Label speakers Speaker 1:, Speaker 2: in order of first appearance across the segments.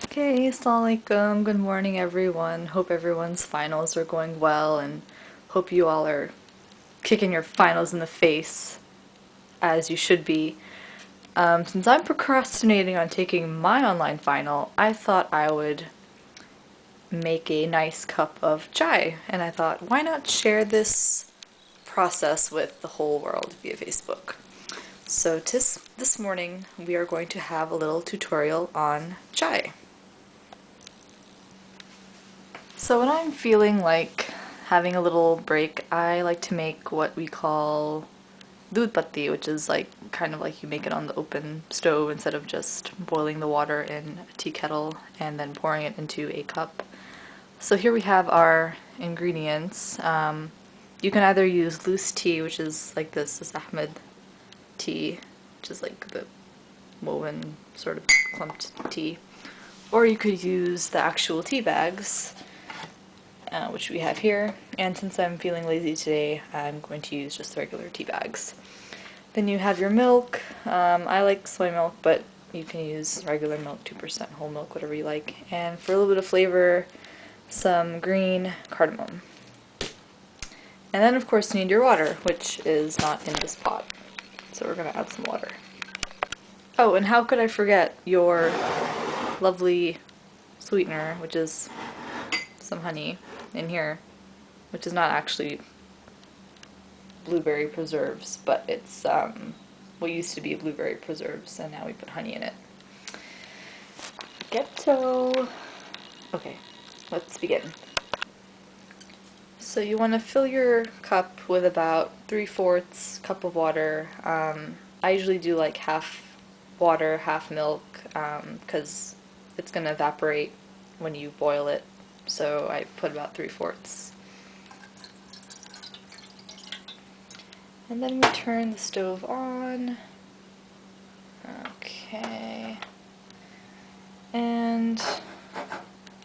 Speaker 1: Okay, assalamualaikum. Good morning, everyone. Hope everyone's finals are going well and hope you all are kicking your finals in the face as you should be. Since I'm procrastinating on taking my online final, I thought I would make a nice cup of chai. And I thought, why not share this process with the whole world via Facebook? So this morning we are going to have a little tutorial on chai. So when I'm feeling like having a little break, I like to make what we call doodh patti, which is like kind of like you make it on the open stove instead of just boiling the water in a tea kettle and then pouring it into a cup. So here we have our ingredients. You can either use loose tea, which is like this Ahmed tea, which is like the woven sort of clumped tea, or you could use the actual tea bags, which we have here, and since I'm feeling lazy today, I'm going to use just regular tea bags. Then you have your milk. I like soy milk, but you can use regular milk, 2% whole milk, whatever you like. And for a little bit of flavor, some green cardamom. And then of course you need your water, which is not in this pot. So we're going to add some water. Oh, and how could I forget your lovely sweetener, which is some honey in here, which is not actually blueberry preserves, but it's what used to be blueberry preserves, and now we put honey in it. Ghetto! Okay, let's begin. So you want to fill your cup with about 3/4 cup of water. I usually do like half water, half milk, because it's going to evaporate when you boil it, so I put about 3/4. And then we turn the stove on. Okay. And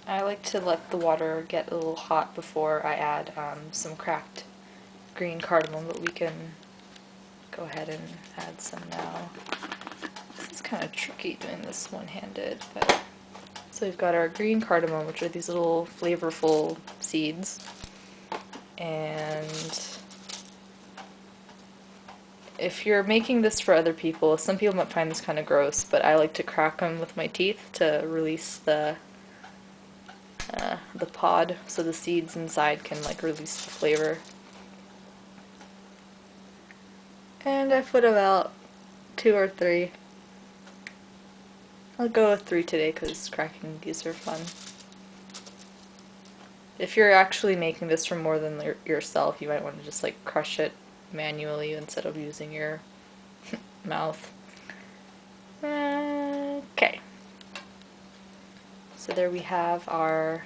Speaker 1: I like to let the water get a little hot before I add some cracked green cardamom, but we can go ahead and add some now. This is kind of tricky doing this one-handed, but so we've got our green cardamom, which are these little flavorful seeds, and if you're making this for other people, some people might find this kind of gross, but I like to crack them with my teeth to release the pod, so the seeds inside can like release the flavor. And I put about 2 or 3. I'll go with 3 today because cracking these are fun. If you're actually making this for more than yourself, you might want to just like crush it manually instead of using your mouth. Okay. So there we have our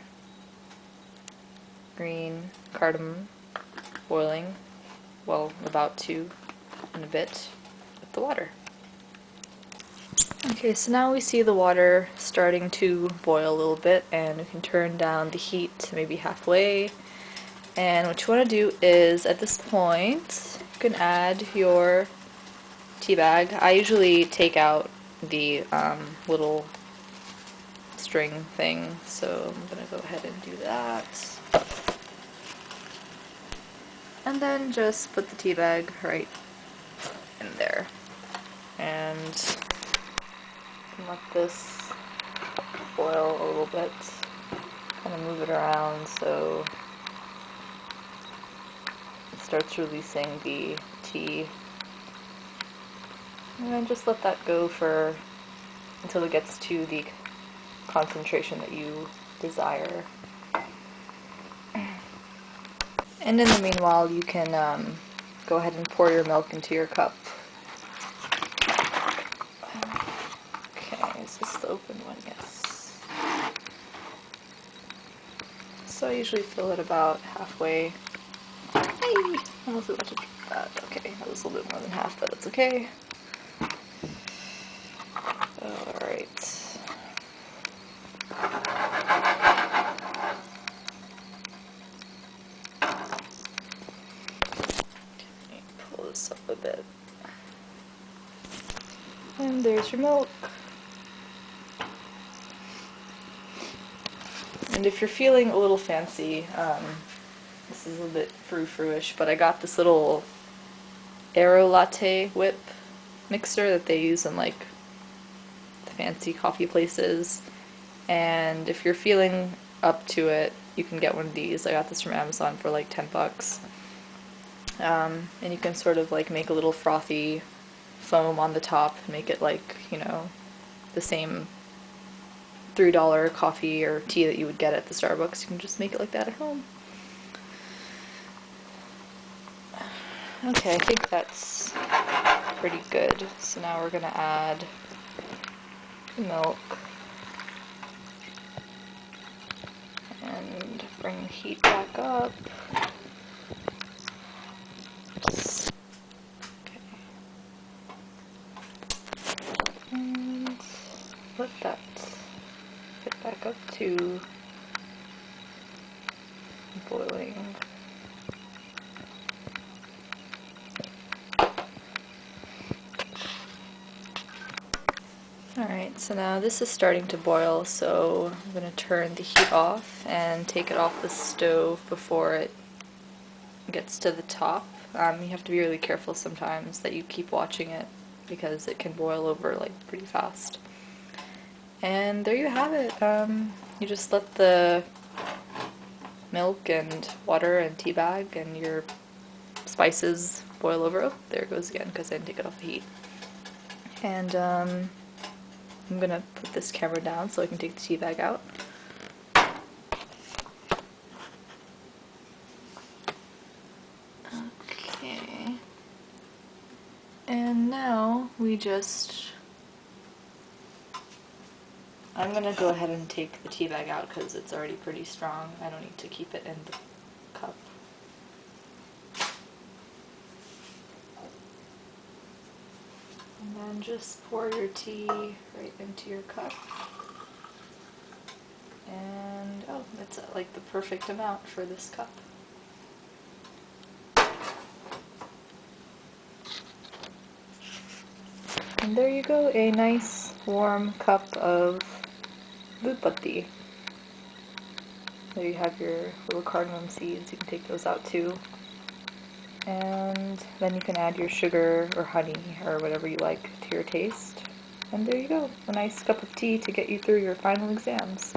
Speaker 1: green cardamom boiling, well, about to in a bit with the water. Okay, so now we see the water starting to boil a little bit, and we can turn down the heat to maybe halfway. And what you want to do is, at this point, you can add your tea bag. I usually take out the little string thing, so I'm going to go ahead and do that. And then just put the tea bag right in there. And let this boil a little bit. Kind of move it around so it starts releasing the tea. And then just let that go for until it gets to the concentration that you desire. And in the meanwhile, you can go ahead and pour your milk into your cup. Okay, is this the open one? Yes. So I usually fill it about halfway. Hey! Almost about to drink that. Okay, that was a little bit more than half, but it's okay. Alright. Pull this up a bit. And there's your milk. And if you're feeling a little fancy, this is a bit frou-frou-ish, but I got this little Aero Latte whip mixer that they use in like the fancy coffee places. And if you're feeling up to it, you can get one of these. I got this from Amazon for like 10 bucks. And you can sort of like make a little frothy foam on the top, make it like, you know, the same $3 coffee or tea that you would get at the Starbucks. You can just make it like that at home. Okay, I think that's pretty good. So now we're gonna add the milk and bring the heat back up. Okay. And let that get back up to boiling. Alright, so now this is starting to boil, so I'm going to turn the heat off and take it off the stove before it gets to the top. You have to be really careful sometimes that you keep watching it because it can boil over like pretty fast. And there you have it. You just let the milk and water and tea bag and your spices boil over. Oh, there it goes again because I didn't take it off the heat. And I'm gonna put this camera down so I can take the tea bag out. Okay. And now I'm gonna go ahead and take the tea bag out because it's already pretty strong. I don't need to keep it in the cup. And then just pour your tea right into your cup. And oh, that's like the perfect amount for this cup. And there you go, a nice warm cup of doodh patti. There you have your little cardamom seeds, you can take those out too. And then you can add your sugar or honey or whatever you like to your taste. And there you go, a nice cup of tea to get you through your final exams.